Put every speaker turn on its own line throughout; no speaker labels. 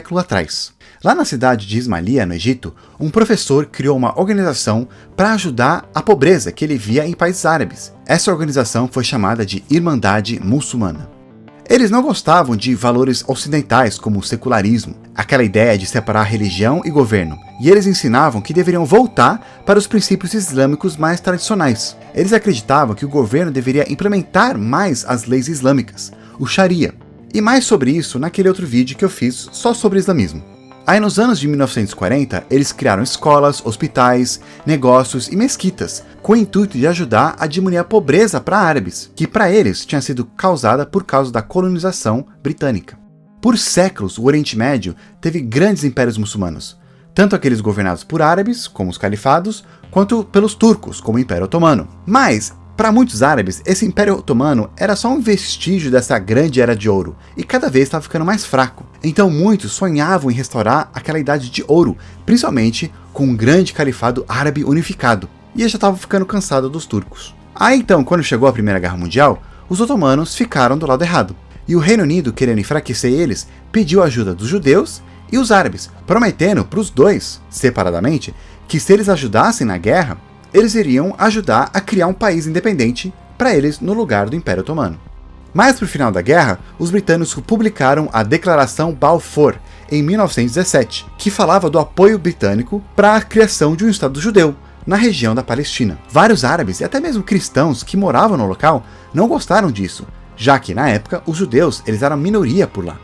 século atrás. Lá na cidade de Ismailia, no Egito, um professor criou uma organização para ajudar a pobreza que ele via em países árabes. Essa organização foi chamada de Irmandade Muçulmana. Eles não gostavam de valores ocidentais como o secularismo, aquela ideia de separar religião e governo, e eles ensinavam que deveriam voltar para os princípios islâmicos mais tradicionais. Eles acreditavam que o governo deveria implementar mais as leis islâmicas, o Sharia. E mais sobre isso naquele outro vídeo que eu fiz só sobre islamismo. Aí nos anos de 1940, eles criaram escolas, hospitais, negócios e mesquitas, com o intuito de ajudar a diminuir a pobreza para árabes, que para eles tinha sido causada por causa da colonização britânica. Por séculos, o Oriente Médio teve grandes impérios muçulmanos, tanto aqueles governados por árabes, como os califados, quanto pelos turcos, como o Império Otomano. Mas, para muitos árabes, esse Império Otomano era só um vestígio dessa grande era de ouro, e cada vez estava ficando mais fraco. Então muitos sonhavam em restaurar aquela idade de ouro, principalmente com um grande califado árabe unificado, e eles já estavam ficando cansados dos turcos. Aí então, quando chegou a Primeira Guerra Mundial, os otomanos ficaram do lado errado, e o Reino Unido, querendo enfraquecer eles, pediu ajuda dos judeus e os árabes, prometendo para os dois, separadamente, que se eles ajudassem na guerra, eles iriam ajudar a criar um país independente para eles no lugar do Império Otomano. Mais para o final da guerra, os britânicos publicaram a Declaração Balfour, em 1917, que falava do apoio britânico para a criação de um Estado judeu na região da Palestina. Vários árabes e até mesmo cristãos que moravam no local não gostaram disso, já que na época os judeus eles eram minoria por lá.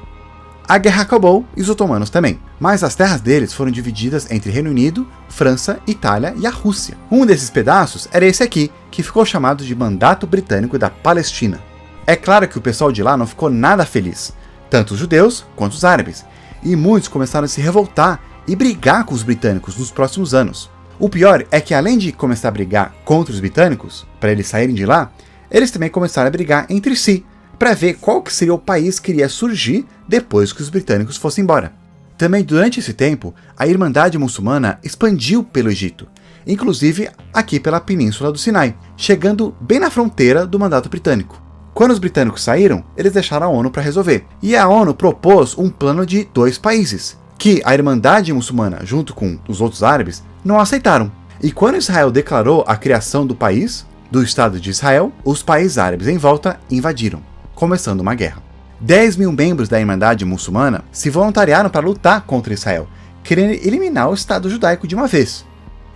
A guerra acabou e os otomanos também, mas as terras deles foram divididas entre Reino Unido, França, Itália e a Rússia. Um desses pedaços era esse aqui, que ficou chamado de Mandato Britânico da Palestina. É claro que o pessoal de lá não ficou nada feliz, tanto os judeus quanto os árabes, e muitos começaram a se revoltar e brigar com os britânicos nos próximos anos. O pior é que além de começar a brigar contra os britânicos, para eles saírem de lá, eles também começaram a brigar entre si, para ver qual que seria o país que iria surgir depois que os britânicos fossem embora. Também durante esse tempo, a Irmandade Muçulmana expandiu pelo Egito, inclusive aqui pela Península do Sinai, chegando bem na fronteira do mandato britânico. Quando os britânicos saíram, eles deixaram a ONU para resolver, e a ONU propôs um plano de 2 países, que a Irmandade Muçulmana, junto com os outros árabes, não aceitaram. E quando Israel declarou a criação do país, do Estado de Israel, os países árabes em volta invadiram, começando uma guerra. 10 mil membros da Irmandade Muçulmana se voluntariaram para lutar contra Israel, querendo eliminar o Estado judaico de uma vez.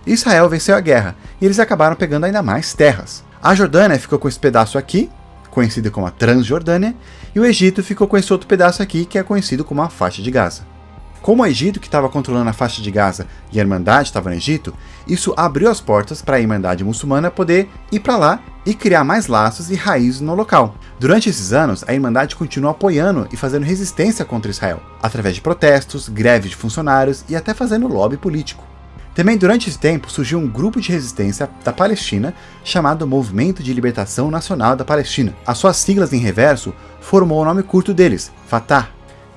Israel venceu a guerra e eles acabaram pegando ainda mais terras. A Jordânia ficou com esse pedaço aqui, conhecido como a Transjordânia, e o Egito ficou com esse outro pedaço aqui, que é conhecido como a Faixa de Gaza. Como o Egito que estava controlando a Faixa de Gaza e a Irmandade estava no Egito, isso abriu as portas para a Irmandade Muçulmana poder ir para lá e criar mais laços e raízes no local. Durante esses anos, a Irmandade continuou apoiando e fazendo resistência contra Israel, através de protestos, greves de funcionários e até fazendo lobby político. Também durante esse tempo surgiu um grupo de resistência da Palestina chamado Movimento de Libertação Nacional da Palestina. As suas siglas em reverso formou o nome curto deles, Fatah.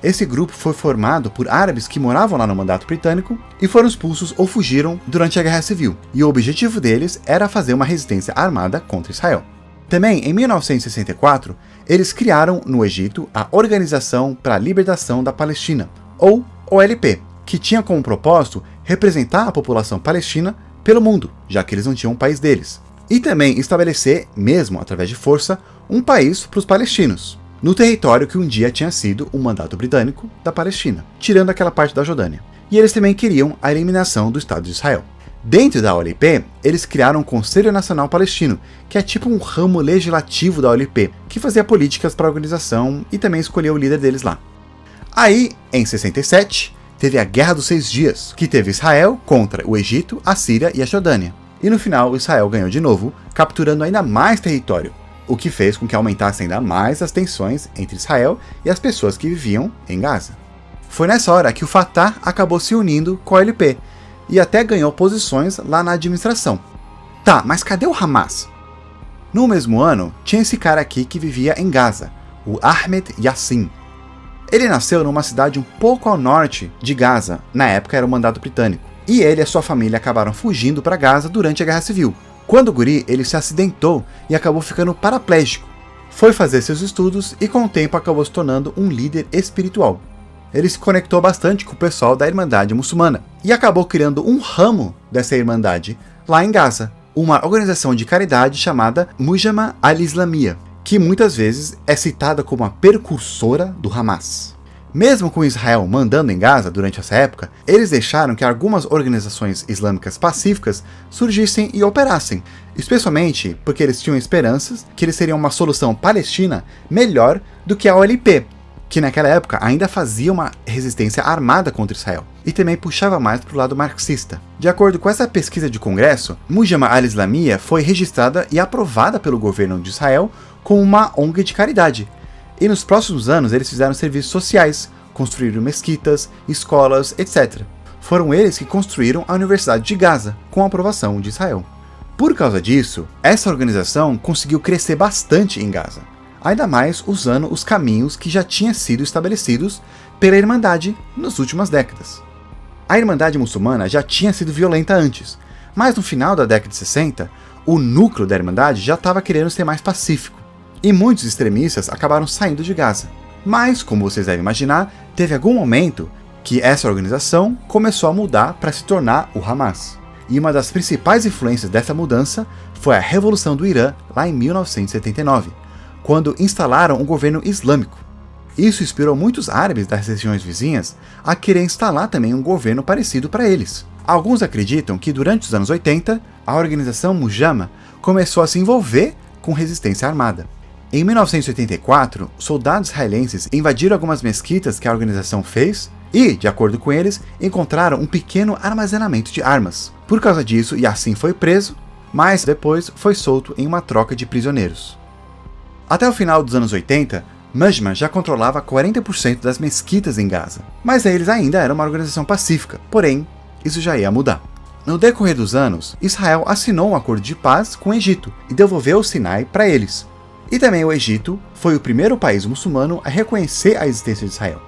Esse grupo foi formado por árabes que moravam lá no mandato britânico e foram expulsos ou fugiram durante a Guerra Civil, e o objetivo deles era fazer uma resistência armada contra Israel. Também, em 1964, eles criaram no Egito a Organização para a Libertação da Palestina, ou OLP, que tinha como propósito representar a população palestina pelo mundo, já que eles não tinham um país deles, e também estabelecer, mesmo através de força, um país para os palestinos, no território que um dia tinha sido o mandato britânico da Palestina, tirando aquela parte da Jordânia. E eles também queriam a eliminação do Estado de Israel. Dentro da OLP, eles criaram o Conselho Nacional Palestino, que é tipo um ramo legislativo da OLP, que fazia políticas para a organização e também escolhia o líder deles lá. Aí, em 67, teve a Guerra dos 6 Dias, que teve Israel contra o Egito, a Síria e a Jordânia. E no final, Israel ganhou de novo, capturando ainda mais território, o que fez com que aumentasse ainda mais as tensões entre Israel e as pessoas que viviam em Gaza. Foi nessa hora que o Fatah acabou se unindo com a OLP, e até ganhou posições lá na administração. Tá, mas cadê o Hamas? No mesmo ano, tinha esse cara aqui que vivia em Gaza, o Ahmed Yassin. Ele nasceu numa cidade um pouco ao norte de Gaza, na época era o mandato britânico, e ele e a sua família acabaram fugindo para Gaza durante a Guerra Civil. Quando o guri, ele se acidentou e acabou ficando paraplégico. Foi fazer seus estudos e com o tempo acabou se tornando um líder espiritual. ele se conectou bastante com o pessoal da Irmandade Muçulmana e acabou criando um ramo dessa Irmandade lá em Gaza, uma organização de caridade chamada Mujama al-Islamiyya, que muitas vezes é citada como a precursora do Hamas. Mesmo com Israel mandando em Gaza durante essa época, eles deixaram que algumas organizações islâmicas pacíficas surgissem e operassem, especialmente porque eles tinham esperanças que eles seriam uma solução palestina melhor do que a OLP, que naquela época ainda fazia uma resistência armada contra Israel, e também puxava mais para o lado marxista. De acordo com essa pesquisa de congresso, Mujama al-Islamiyya foi registrada e aprovada pelo governo de Israel como uma ONG de caridade. E nos próximos anos eles fizeram serviços sociais, construíram mesquitas, escolas, etc. Foram eles que construíram a Universidade de Gaza, com a aprovação de Israel. Por causa disso, essa organização conseguiu crescer bastante em Gaza, ainda mais usando os caminhos que já tinham sido estabelecidos pela Irmandade nas últimas décadas. A Irmandade Muçulmana já tinha sido violenta antes, mas no final da década de 60, o núcleo da Irmandade já estava querendo ser mais pacífico, e muitos extremistas acabaram saindo de Gaza. Mas, como vocês devem imaginar, teve algum momento que essa organização começou a mudar para se tornar o Hamas. E uma das principais influências dessa mudança foi a Revolução do Irã, lá em 1979, quando instalaram um governo islâmico. Isso inspirou muitos árabes das regiões vizinhas a querer instalar também um governo parecido para eles. Alguns acreditam que durante os anos 80, a organização Mujama começou a se envolver com resistência armada. Em 1984, soldados israelenses invadiram algumas mesquitas que a organização fez e, de acordo com eles, encontraram um pequeno armazenamento de armas. Por causa disso, Yassin foi preso, mas depois foi solto em uma troca de prisioneiros. Até o final dos anos 80, Mujama já controlava 40% das mesquitas em Gaza, mas eles ainda eram uma organização pacífica, porém, isso já ia mudar. No decorrer dos anos, Israel assinou um acordo de paz com o Egito e devolveu o Sinai para eles. E também o Egito foi o primeiro país muçulmano a reconhecer a existência de Israel.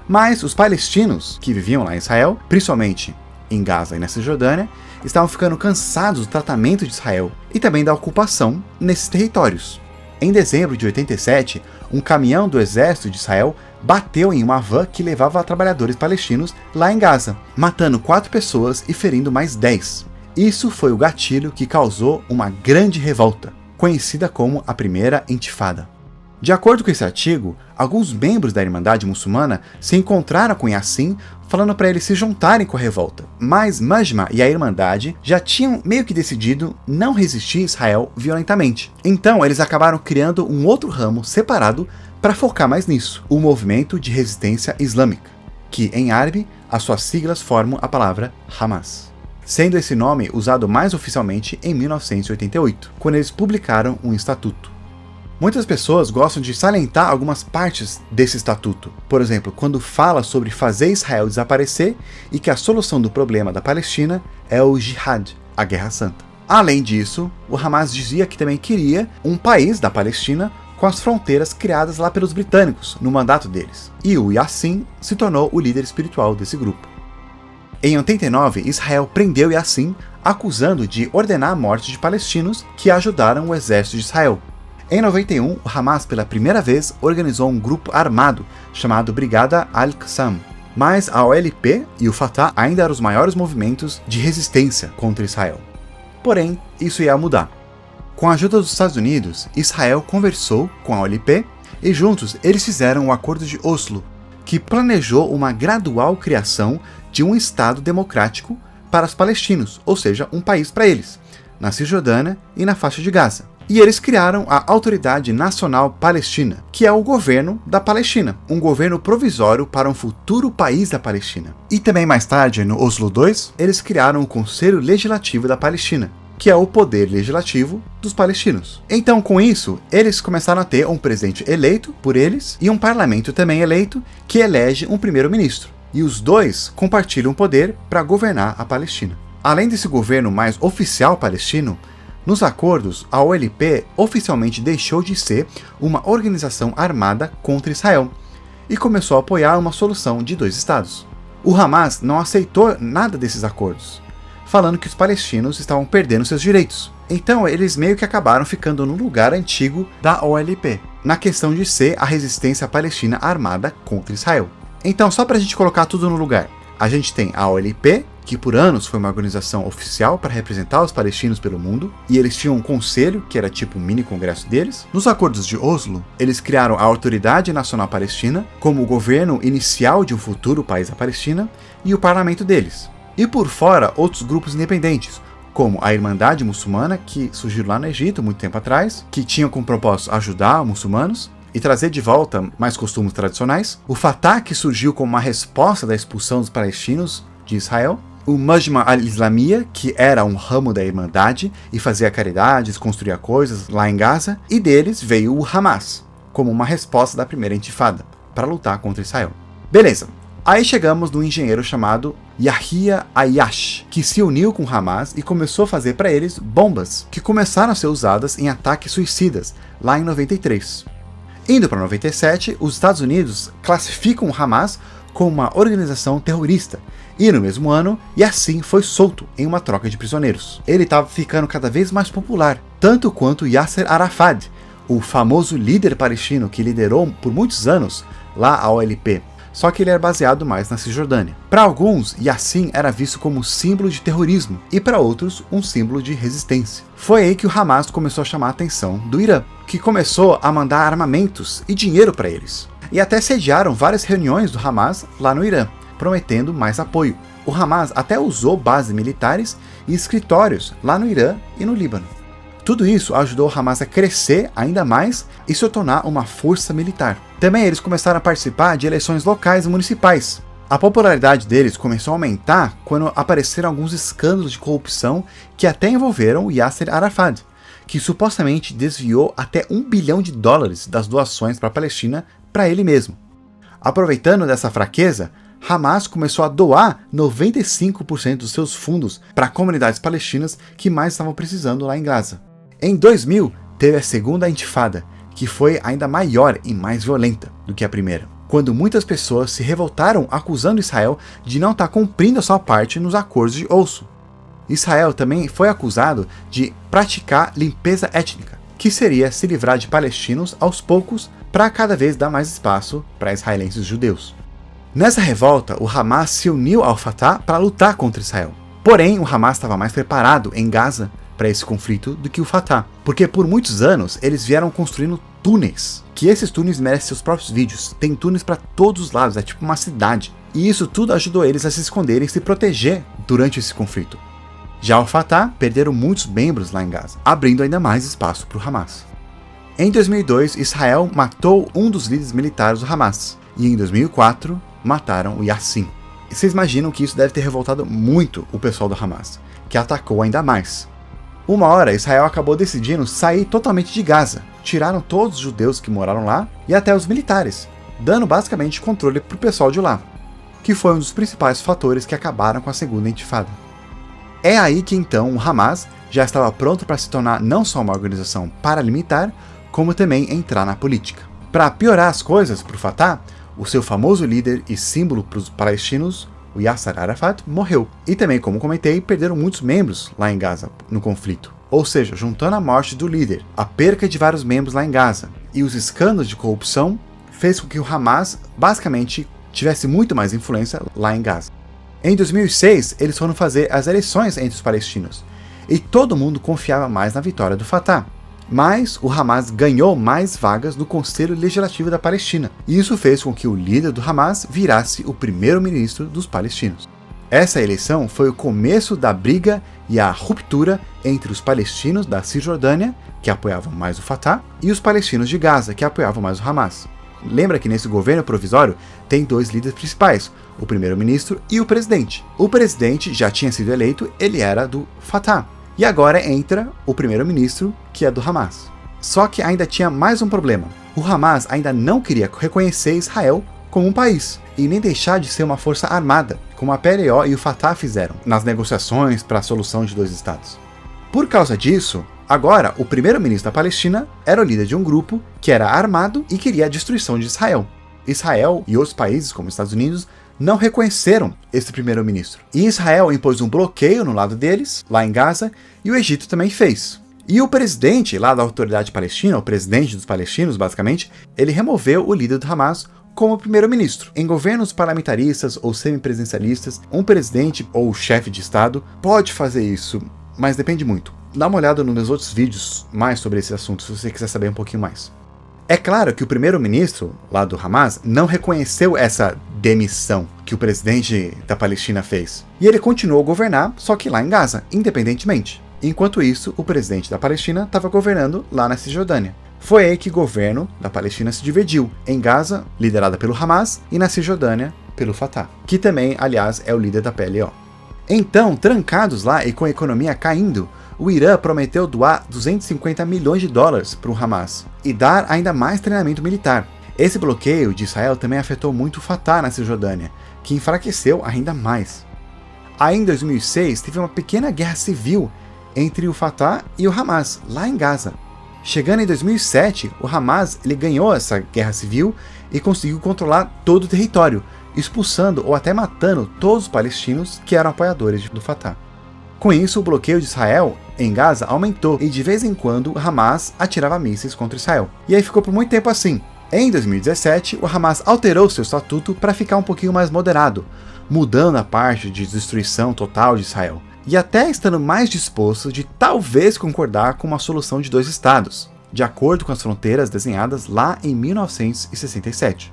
Mas os palestinos que viviam lá em Israel, principalmente em Gaza e na Cisjordânia, estavam ficando cansados do tratamento de Israel e também da ocupação nesses territórios. Em dezembro de 87, um caminhão do exército de Israel bateu em uma van que levava trabalhadores palestinos lá em Gaza, matando 4 pessoas e ferindo mais 10. Isso foi o gatilho que causou uma grande revolta, conhecida como a Primeira Intifada. De acordo com esse artigo, alguns membros da Irmandade Muçulmana se encontraram com Yassin falando para eles se juntarem com a revolta, mas Mujama e a Irmandade já tinham meio que decidido não resistir a Israel violentamente. Então eles acabaram criando um outro ramo separado para focar mais nisso, o Movimento de Resistência Islâmica, que em árabe as suas siglas formam a palavra Hamas, sendo esse nome usado mais oficialmente em 1988, quando eles publicaram um estatuto. Muitas pessoas gostam de salientar algumas partes desse estatuto, por exemplo, quando fala sobre fazer Israel desaparecer e que a solução do problema da Palestina é o Jihad, a Guerra Santa. Além disso, o Hamas dizia que também queria um país da Palestina com as fronteiras criadas lá pelos britânicos no mandato deles, e o Yassin se tornou o líder espiritual desse grupo. Em 89, Israel prendeu Yassin, acusando de ordenar a morte de palestinos que ajudaram o exército de Israel. Em 91, o Hamas pela primeira vez organizou um grupo armado chamado Brigada Al-Qassam, mas a OLP e o Fatah ainda eram os maiores movimentos de resistência contra Israel. Porém, isso ia mudar. Com a ajuda dos Estados Unidos, Israel conversou com a OLP e juntos eles fizeram o Acordo de Oslo, que planejou uma gradual criação de um Estado democrático para os palestinos, ou seja, um país para eles, na Cisjordânia e na faixa de Gaza. E eles criaram a Autoridade Nacional Palestina, que é o governo da Palestina, um governo provisório para um futuro país da Palestina. E também mais tarde, no Oslo II, eles criaram o Conselho Legislativo da Palestina, que é o poder legislativo dos palestinos. Então, com isso, eles começaram a ter um presidente eleito por eles e um parlamento também eleito que elege um primeiro-ministro. E os dois compartilham o poder para governar a Palestina. Além desse governo mais oficial palestino, nos acordos, a OLP oficialmente deixou de ser uma organização armada contra Israel e começou a apoiar uma solução de 2 estados. O Hamas não aceitou nada desses acordos, falando que os palestinos estavam perdendo seus direitos. Então eles meio que acabaram ficando no lugar antigo da OLP, na questão de ser a resistência palestina armada contra Israel. Então, só para a gente colocar tudo no lugar, a gente tem a OLP, que por anos foi uma organização oficial para representar os palestinos pelo mundo, e eles tinham um conselho, que era tipo um mini congresso deles. Nos acordos de Oslo, eles criaram a Autoridade Nacional Palestina como o governo inicial de um futuro país da Palestina e o parlamento deles. E por fora, outros grupos independentes, como a Irmandade Muçulmana, que surgiu lá no Egito muito tempo atrás, que tinham como propósito ajudar os muçulmanos e trazer de volta mais costumes tradicionais. O Fatah, que surgiu como uma resposta da expulsão dos palestinos de Israel. O Majma al-Islamiyya, que era um ramo da Irmandade e fazia caridades, construía coisas lá em Gaza. E deles veio o Hamas, como uma resposta da primeira intifada, para lutar contra Israel. Beleza. Aí chegamos no engenheiro chamado Yahya Ayyash, que se uniu com o Hamas e começou a fazer para eles bombas, que começaram a ser usadas em ataques suicidas, lá em 93. Indo para 97, os Estados Unidos classificam o Hamas como uma organização terrorista, e no mesmo ano, Yassin foi solto em uma troca de prisioneiros. Ele estava ficando cada vez mais popular, tanto quanto Yasser Arafat, o famoso líder palestino que liderou por muitos anos lá a OLP, só que ele era baseado mais na Cisjordânia. Para alguns, Yassin era visto como símbolo de terrorismo, e para outros, um símbolo de resistência. Foi aí que o Hamas começou a chamar a atenção do Irã, que começou a mandar armamentos e dinheiro para eles. E até sediaram várias reuniões do Hamas lá no Irã, prometendo mais apoio. O Hamas até usou bases militares e escritórios lá no Irã e no Líbano. Tudo isso ajudou o Hamas a crescer ainda mais e se tornar uma força militar. Também eles começaram a participar de eleições locais e municipais. A popularidade deles começou a aumentar quando apareceram alguns escândalos de corrupção que até envolveram o Yasser Arafat, que supostamente desviou até $1 bilhão das doações para a Palestina para ele mesmo. Aproveitando dessa fraqueza, Hamas começou a doar 95% dos seus fundos para comunidades palestinas que mais estavam precisando lá em Gaza. Em 2000, teve a segunda intifada, que foi ainda maior e mais violenta do que a primeira, quando muitas pessoas se revoltaram acusando Israel de não estar cumprindo a sua parte nos acordos de Oslo. Israel também foi acusado de praticar limpeza étnica, que seria se livrar de palestinos aos poucos para cada vez dar mais espaço para israelenses judeus. Nessa revolta, o Hamas se uniu ao Fatah para lutar contra Israel. Porém, o Hamas estava mais preparado em Gaza para esse conflito do que o Fatah, porque por muitos anos eles vieram construindo túneis, que esses túneis merecem seus próprios vídeos. Tem túneis para todos os lados, é tipo uma cidade. E isso tudo ajudou eles a se esconderem e se proteger durante esse conflito. Já o Fatah perderam muitos membros lá em Gaza, abrindo ainda mais espaço para o Hamas. Em 2002, Israel matou um dos líderes militares do Hamas, e em 2004, mataram o Yassin. E vocês imaginam que isso deve ter revoltado muito o pessoal do Hamas, que atacou ainda mais. Uma hora, Israel acabou decidindo sair totalmente de Gaza. Tiraram todos os judeus que moraram lá e até os militares, dando basicamente controle para o pessoal de lá, que foi um dos principais fatores que acabaram com a segunda intifada. É aí que então o Hamas já estava pronto para se tornar não só uma organização paramilitar, como também entrar na política. Para piorar as coisas para o Fatah, o seu famoso líder e símbolo para os palestinos, o Yasser Arafat, morreu. E também, como comentei, perderam muitos membros lá em Gaza no conflito. Ou seja, juntando a morte do líder, a perca de vários membros lá em Gaza e os escândalos de corrupção, fez com que o Hamas basicamente tivesse muito mais influência lá em Gaza. Em 2006, eles foram fazer as eleições entre os palestinos, e todo mundo confiava mais na vitória do Fatah. Mas o Hamas ganhou mais vagas no Conselho Legislativo da Palestina, e isso fez com que o líder do Hamas virasse o primeiro-ministro dos palestinos. Essa eleição foi o começo da briga e a ruptura entre os palestinos da Cisjordânia, que apoiavam mais o Fatah, e os palestinos de Gaza, que apoiavam mais o Hamas. Lembra que nesse governo provisório tem dois líderes principais, o primeiro-ministro e o presidente. O presidente já tinha sido eleito, ele era do Fatah. E agora entra o primeiro-ministro, que é do Hamas. Só que ainda tinha mais um problema. O Hamas ainda não queria reconhecer Israel como um país, e nem deixar de ser uma força armada, como a PLO e o Fatah fizeram nas negociações para a solução de dois estados. Por causa disso, agora o primeiro-ministro da Palestina era o líder de um grupo que era armado e queria a destruição de Israel. Israel e outros países, como os Estados Unidos, não reconheceram esse primeiro-ministro. E Israel impôs um bloqueio no lado deles, lá em Gaza, e o Egito também fez. E o presidente lá da autoridade palestina, o presidente dos palestinos, basicamente, ele removeu o líder do Hamas, como primeiro-ministro. Em governos parlamentaristas ou semipresidencialistas, um presidente ou chefe de Estado pode fazer isso, mas depende muito. Dá uma olhada nos meus outros vídeos mais sobre esse assunto, se você quiser saber um pouquinho mais. É claro que o primeiro-ministro, lá do Hamas, não reconheceu essa demissão que o presidente da Palestina fez. E ele continuou a governar, só que lá em Gaza, independentemente. Enquanto isso, o presidente da Palestina estava governando lá na Cisjordânia. Foi aí que o governo da Palestina se dividiu, em Gaza, liderada pelo Hamas, e na Cisjordânia, pelo Fatah, que também, aliás, é o líder da PLO. Então, trancados lá e com a economia caindo, o Irã prometeu doar 250 milhões de dólares para o Hamas e dar ainda mais treinamento militar. Esse bloqueio de Israel também afetou muito o Fatah na Cisjordânia, que enfraqueceu ainda mais. Aí em 2006 teve uma pequena guerra civil entre o Fatah e o Hamas, lá em Gaza. Chegando em 2007, o Hamas ele ganhou essa guerra civil e conseguiu controlar todo o território, expulsando ou até matando todos os palestinos que eram apoiadores do Fatah. Com isso, o bloqueio de Israel em Gaza aumentou e de vez em quando o Hamas atirava mísseis contra Israel. E aí ficou por muito tempo assim. Em 2017, o Hamas alterou seu estatuto para ficar um pouquinho mais moderado, mudando a parte de destruição total de Israel, e até estando mais disposto de talvez concordar com uma solução de 2 estados, de acordo com as fronteiras desenhadas lá em 1967.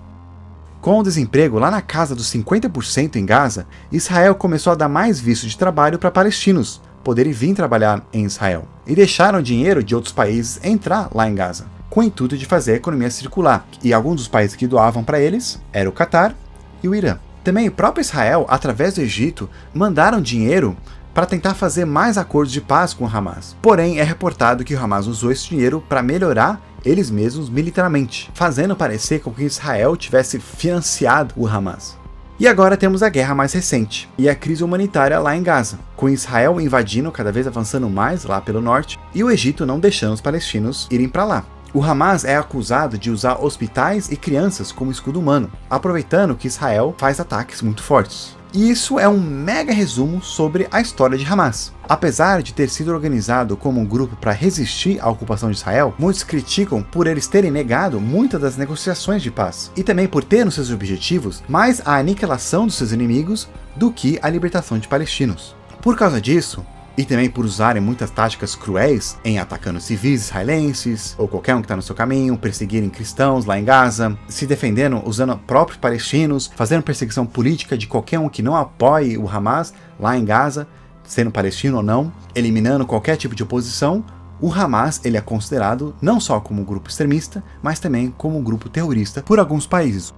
Com o desemprego lá na casa dos 50% em Gaza, Israel começou a dar mais visto de trabalho para palestinos poderem vir trabalhar em Israel, e deixaram dinheiro de outros países entrar lá em Gaza, com o intuito de fazer a economia circular, e alguns dos países que doavam para eles eram o Catar e o Irã. Também o próprio Israel, através do Egito, mandaram dinheiro para tentar fazer mais acordos de paz com o Hamas. Porém, é reportado que o Hamas usou esse dinheiro para melhorar eles mesmos militarmente, fazendo parecer com que Israel tivesse financiado o Hamas. E agora temos a guerra mais recente, e a crise humanitária lá em Gaza, com Israel invadindo, cada vez avançando mais lá pelo norte, e o Egito não deixando os palestinos irem para lá. O Hamas é acusado de usar hospitais e crianças como escudo humano, aproveitando que Israel faz ataques muito fortes. E isso é um mega resumo sobre a história de Hamas. Apesar de ter sido organizado como um grupo para resistir à ocupação de Israel, muitos criticam por eles terem negado muitas das negociações de paz, e também por ter nos seus objetivos mais a aniquilação dos seus inimigos do que a libertação de palestinos. Por causa disso, e também por usarem muitas táticas cruéis em atacando civis israelenses, ou qualquer um que está no seu caminho, perseguirem cristãos lá em Gaza, se defendendo usando próprios palestinos, fazendo perseguição política de qualquer um que não apoie o Hamas lá em Gaza, sendo palestino ou não, eliminando qualquer tipo de oposição, o Hamas ele é considerado não só como um grupo extremista, mas também como um grupo terrorista por alguns países.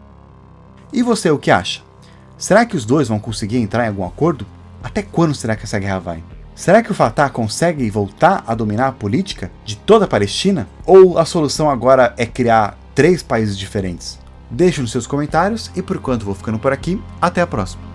E você o que acha? Será que os dois vão conseguir entrar em algum acordo? Até quando será que essa guerra vai? Será que o Fatah consegue voltar a dominar a política de toda a Palestina? Ou a solução agora é criar 3 países diferentes? Deixe nos seus comentários e por enquanto vou ficando por aqui. Até a próxima!